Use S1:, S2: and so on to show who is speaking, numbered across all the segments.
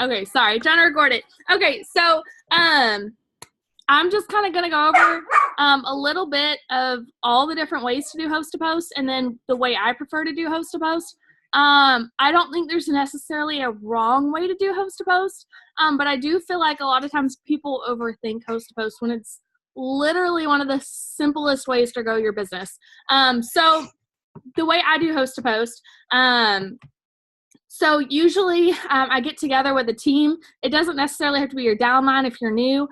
S1: Okay, sorry, trying to record it. Okay, so I'm just kind of going to go over a little bit of all the different ways to do host to post, and then the way I prefer to do host to post. I don't think there's necessarily a wrong way to do host to post, but I do feel like a lot of times people overthink host to post when it's literally one of the simplest ways to grow your business. So the way I do host to post, so usually I get together with a team. It doesn't necessarily have to be your downline if you're new.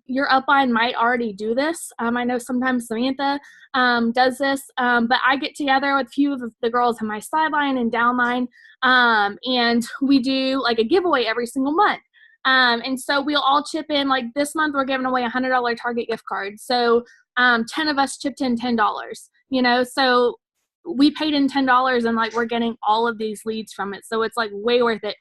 S1: Your upline might already do this. I know sometimes Samantha does this, but I get together with a few of the girls in my sideline and downline, and we do like a giveaway every single month. And so we'll all chip in. Like this month, we're giving away a $100 Target gift card. So 10 of us chipped in $10. So we paid in $10 and like we're getting all of these leads from it, so it's like way worth it.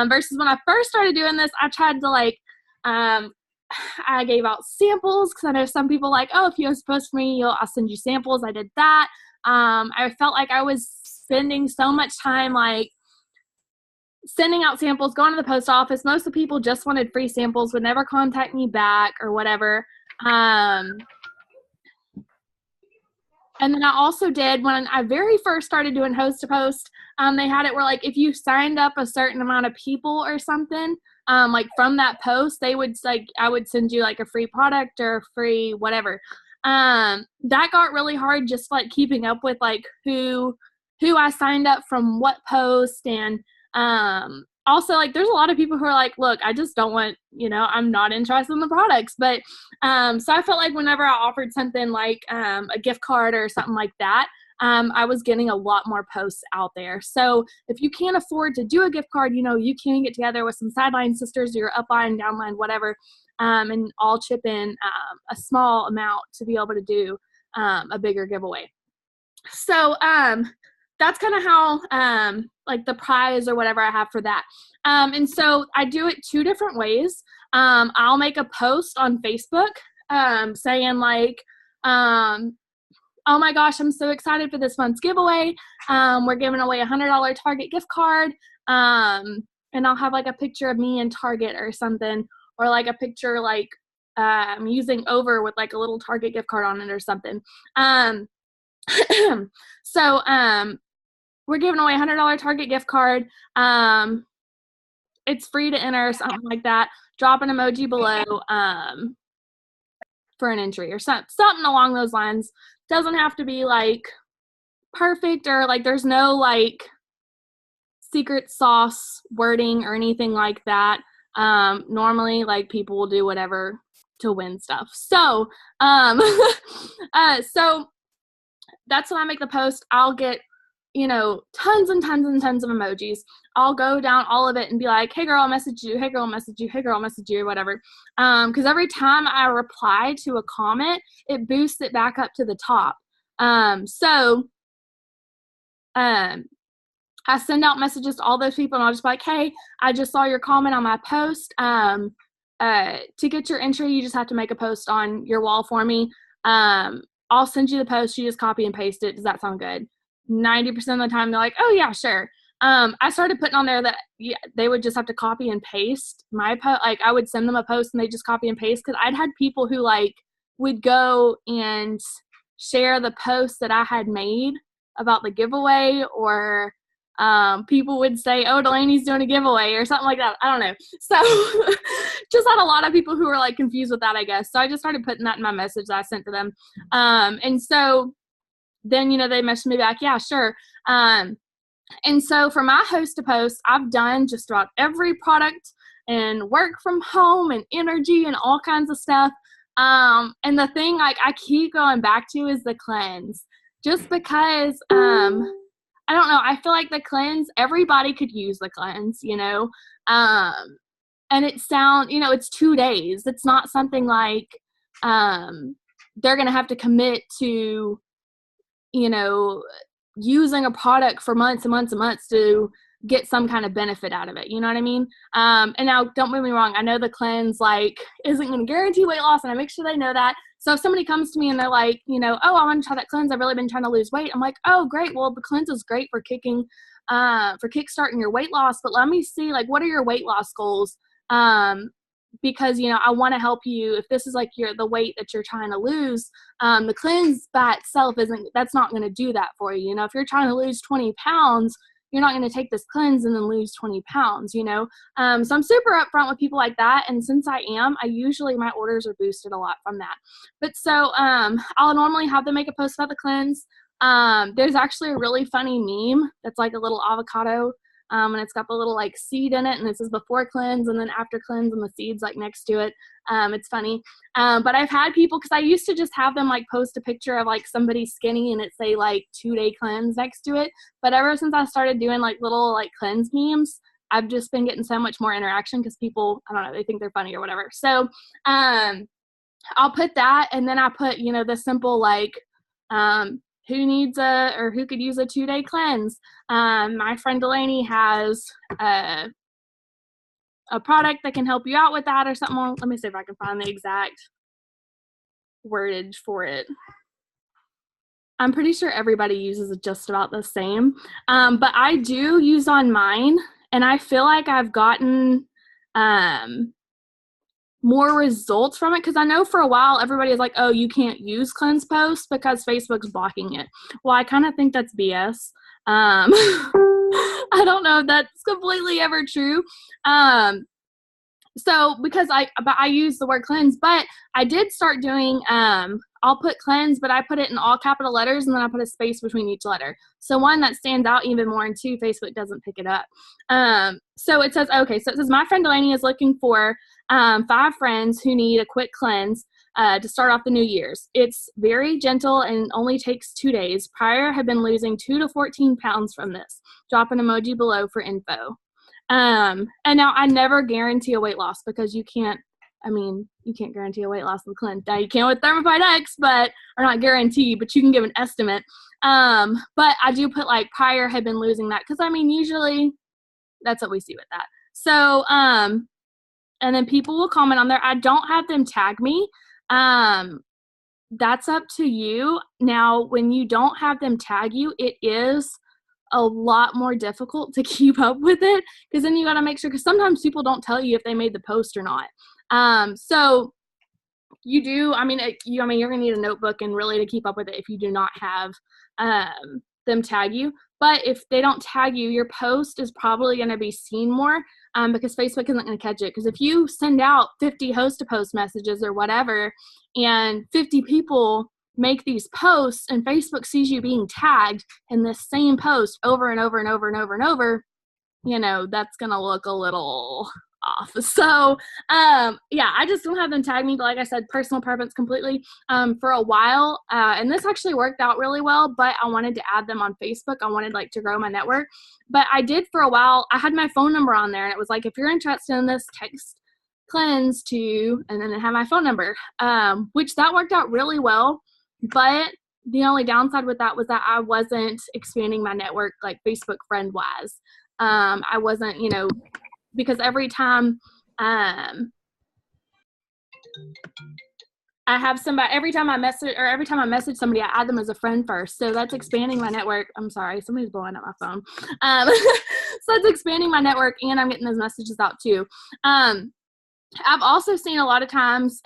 S1: Versus when I first started doing this, I tried to like I gave out samples because I know some people like, oh, if you post for me, I'll send you samples. I did that. I felt like I was spending so much time like sending out samples, going to the post office. Most of the people just wanted free samples, would never contact me back or whatever. And then I also did, when I very first started doing host to post, they had it where like if you signed up a certain amount of people or something, like from that post, they would like, I would send you like a free product or free whatever. That got really hard, just like keeping up with like who I signed up from what post. And also like there's a lot of people who are like, look, I just don't want, I'm not interested in the products. But so I felt like whenever I offered something like a gift card or something like that, I was getting a lot more posts out there. So if you can't afford to do a gift card, you can get together with some sideline sisters or your upline, downline, whatever, and all chip in a small amount to be able to do a bigger giveaway. So that's kind of how like the prize or whatever I have for that. And so I do it two different ways. I'll make a post on Facebook saying like, oh my gosh, I'm so excited for this month's giveaway. We're giving away a $100 Target gift card. And I'll have like a picture of me in Target or something, or like a picture like using over with like a little Target gift card on it or something. So we're giving away a $100 Target gift card. It's free to enter, something like that. Drop an emoji below for an entry or something along those lines. Doesn't have to be like perfect, or like there's no like secret sauce wording or anything like that. Normally like people will do whatever to win stuff. So so that's when I make the post. I'll get tons and tons and tons of emojis. I'll go down all of it and be like, hey girl, I'll message you, hey girl, I'll message you, hey girl, I'll message you, or whatever. Because every time I reply to a comment, it boosts it back up to the top. So I send out messages to all those people, and I'll just be like, hey, I just saw your comment on my post. To get your entry, you just have to make a post on your wall for me. I'll send you the post. You just copy and paste it. Does that sound good? 90% of the time, they're like, oh, yeah, sure. I started putting on there that they would just have to copy and paste my post. Like, I would send them a post, and they just copy and paste, because I'd had people who, like, would go and share the post that I had made about the giveaway, or people would say, oh, Delaney's doing a giveaway or something like that. I don't know. So just had a lot of people who were like confused with that, I guess. So I just started putting that in my message that I sent to them. And so then, they messaged me back, yeah, sure. And so for my host to post, I've done just about every product and work from home and energy and all kinds of stuff. And the thing like I keep going back to is the cleanse, just because I don't know. I feel like the cleanse, everybody could use the cleanse, and it it's 2 days. It's not something like they're going to have to commit to, using a product for months and months and months to get some kind of benefit out of it. You know what I mean? And now don't get me wrong. I know the cleanse like isn't going to guarantee weight loss, and I make sure they know that. So if somebody comes to me and they're like, oh, I want to try that cleanse, I've really been trying to lose weight. I'm like, oh, great. Well, the cleanse is great for kicking for kickstarting your weight loss, but let me see, like, what are your weight loss goals? Because, you know, I want to help you. If this is like the weight that you're trying to lose, the cleanse by itself that's not going to do that for you. You know, if you're trying to lose 20 pounds, you're not going to take this cleanse and then lose 20 pounds, you know? So I'm super upfront with people like that. And since I usually, my orders are boosted a lot from that. But so I'll normally have them make a post about the cleanse. There's actually a really funny meme that's like a little avocado, and it's got the little like seed in it, and it says before cleanse and then after cleanse, and the seed's like next to it. It's funny. But I've had people, because I used to just have them like post a picture of like somebody skinny and it say like 2-day cleanse next to it. But ever since I started doing like little like cleanse memes, I've just been getting so much more interaction because people, I don't know, they think they're funny or whatever. So I'll put that, and then I put, you know, the simple like, who needs or who could use a 2-day cleanse? My friend Delaney has a product that can help you out with that or something. Let me see if I can find the exact wordage for it. I'm pretty sure everybody uses it just about the same. But I do use on mine, and I feel like I've gotten more results from it, because I know for a while everybody is like, oh, you can't use cleanse posts because Facebook's blocking it. Well, I kind of think that's BS. I don't know if that's completely ever true. So because I use the word cleanse, but I did start doing, I'll put cleanse, but I put it in all capital letters, and then I put a space between each letter. So one, that stands out even more, and two, Facebook doesn't pick it up. So it says, my friend Delaney is looking for 5 friends who need a quick cleanse to start off the New Year's. It's very gentle and only takes 2 days. Prior have been losing 2 to 14 pounds from this. Drop an emoji below for info. And now I never guarantee a weight loss, because you can't guarantee a weight loss with cleanse. Now you can with Thermopide X, or not guarantee, but you can give an estimate. But I do put like prior had been losing that, because usually that's what we see with that. So, and then people will comment on there. I don't have them tag me. That's up to you. Now, when you don't have them tag you, it is a lot more difficult to keep up with it, because then you got to make sure, because sometimes people don't tell you if they made the post or not. So you do, you're going to need a notebook and really to keep up with it if you do not have them tag you. But if they don't tag you, your post is probably going to be seen more, because Facebook isn't going to catch it. Because if you send out 50 host-to-post messages or whatever, and 50 people make these posts, and Facebook sees you being tagged in this same post over and over and over and over and over, that's going to look a little off. So, I just don't have them tag me. But like I said, personal preference completely. For a while, and this actually worked out really well, but I wanted to add them on Facebook. I wanted to grow my network. But I did for a while. I had my phone number on there, and it was like, if you're interested in this, text cleanse to, and then it had my phone number, which that worked out really well. But the only downside with that was that I wasn't expanding my network like Facebook friend wise. I wasn't, because every time I message somebody, I add them as a friend first. So that's expanding my network. I'm sorry, somebody's blowing up my phone. So that's expanding my network, and I'm getting those messages out too. I've also seen a lot of times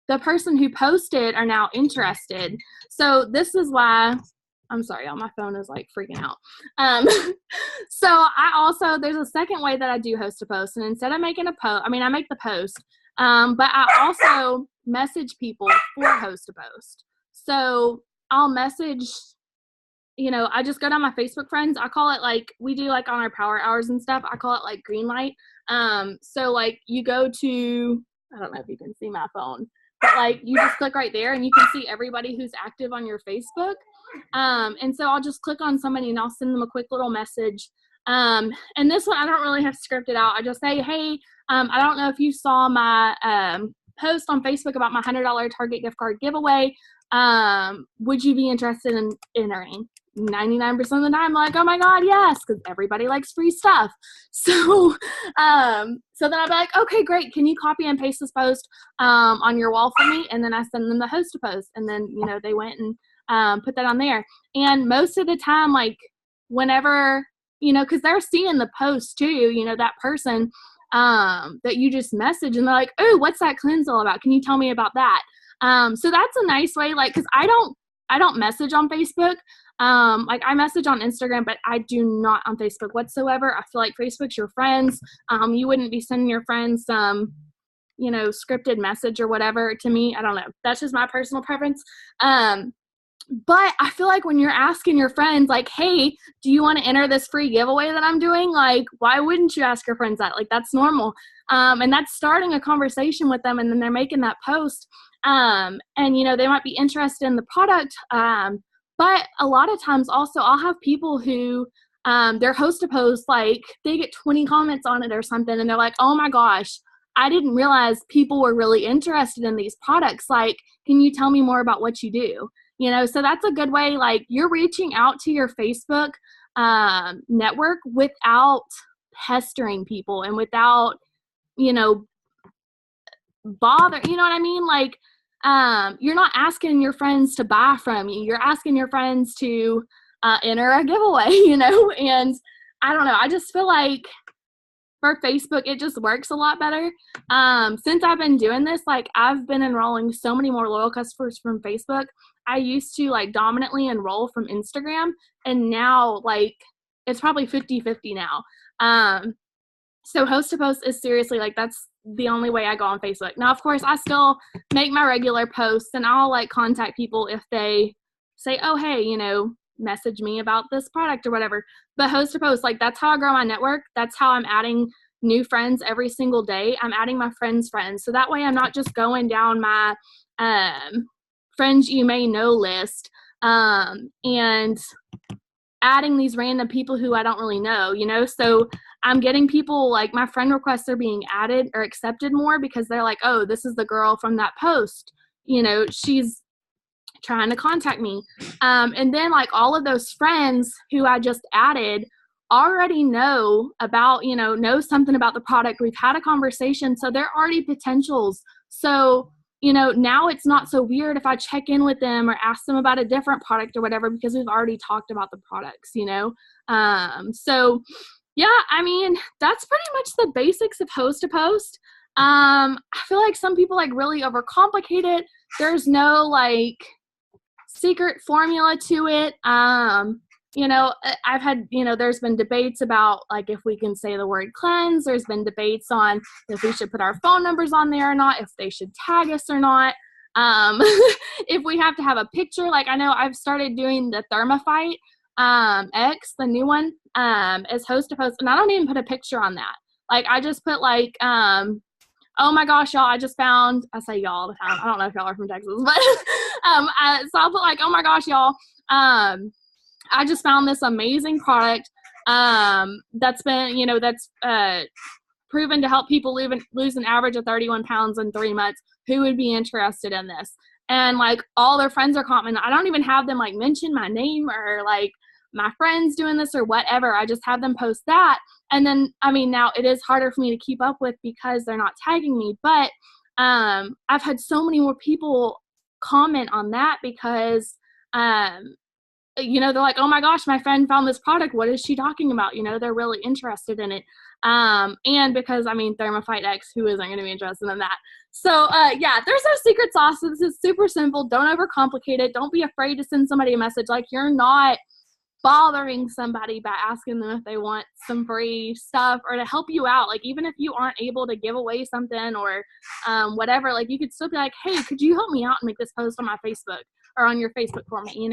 S1: the person who posted are now interested. So this is why, I'm sorry, y'all, my phone is freaking out. So there's a second way that I do host a post, and instead of making a post, I make the post, but I also message people for host a post. So I'll message, I just go down my Facebook friends. I call it we do on our power hours and stuff, I call it green light. So you go to, I don't know if you can see my phone, but you just click right there and you can see everybody who's active on your Facebook. And so I'll just click on somebody and I'll send them a quick little message. And this one, I don't really have to script it out. I just say, hey, I don't know if you saw my post on Facebook about my $100 Target gift card giveaway. Would you be interested in entering? 99% of the time, oh my God, yes, because everybody likes free stuff. So, so then I'll be like, okay, great. Can you copy and paste this post on your wall for me? And then I send them the host a post, and then they went and put that on there. And most of the time, whenever because they're seeing the post too, that person that you just message, and they're like, oh, what's that cleanse all about? Can you tell me about that? So that's a nice way, like, because I don't message on Facebook. Like I message on Instagram, but I do not on Facebook whatsoever. I feel like Facebook's your friends. You wouldn't be sending your friends some, scripted message or whatever to me. I don't know. That's just my personal preference. But I feel like when you're asking your friends, like, hey, do you want to enter this free giveaway that I'm doing? Like, why wouldn't you ask your friends that? Like, that's normal. And that's starting a conversation with them, and then they're making that post. And, they might be interested in the product. But a lot of times also I'll have people who their host a post, like they get 20 comments on it or something, and they're like, oh my gosh, I didn't realize people were really interested in these products. Like, can you tell me more about what you do? So that's a good way, like you're reaching out to your Facebook network without pestering people and without, bother, you know what I mean? Like, you're not asking your friends to buy from you. You're asking your friends to enter a giveaway, and I don't know. I just feel like for Facebook, it just works a lot better. Since I've been doing this, like I've been enrolling so many more loyal customers from Facebook. I used to like dominantly enroll from Instagram, and now like it's probably 50-50 now. So host to post is seriously like that's the only way I go on Facebook. Now, of course, I still make my regular posts, and I'll like contact people if they say, oh, hey, message me about this product or whatever. But host to post, like that's how I grow my network. That's how I'm adding new friends every single day. I'm adding my friends' friends. So that way I'm not just going down my friends you may know list and adding these random people who I don't really know, so I'm getting people like my friend requests are being added or accepted more because they're like, oh, this is the girl from that post, she's trying to contact me. And then like all of those friends who I just added already know about, know something about the product. We've had a conversation, so they're already potentials. So now it's not so weird if I check in with them or ask them about a different product or whatever, because we've already talked about the products, So yeah, I mean, that's pretty much the basics of host to post. I feel like some people like really overcomplicate it. There's no like secret formula to it. I've had, there's been debates about like if we can say the word cleanse. There's been debates on if we should put our phone numbers on there or not, if they should tag us or not. If we have to have a picture, like I know I've started doing the Thermophyte X, the new one, as host to post, and I don't even put a picture on that. Like I just put like, oh my gosh, y'all, I just found, I say y'all all the time. I don't know if y'all are from Texas, but so I'll put like, oh my gosh, y'all, I just found this amazing product that's been, that's proven to help people lose an average of 31 pounds in 3 months. Who would be interested in this? And like all their friends are commenting. I don't even have them like mention my name or like my friends doing this or whatever. I just have them post that. And then, I mean, now it is harder for me to keep up with because they're not tagging me. But I've had so many more people comment on that because they're like, oh my gosh, my friend found this product. What is she talking about? They're really interested in it. And because, I mean, Thermophyte X, who isn't going to be interested in that? So, yeah, there's no secret sauce. This is super simple. Don't overcomplicate it. Don't be afraid to send somebody a message. Like, you're not bothering somebody by asking them if they want some free stuff or to help you out. Like, even if you aren't able to give away something or whatever, like, you could still be like, hey, could you help me out and make this post on my Facebook or on your Facebook for me,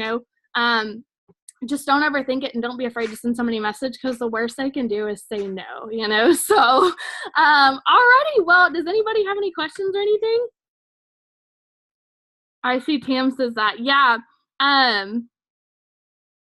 S1: just don't overthink it and don't be afraid to send somebody a message, because the worst they can do is say no, so alrighty. Well, does anybody have any questions or anything? I see Tam says that. Yeah.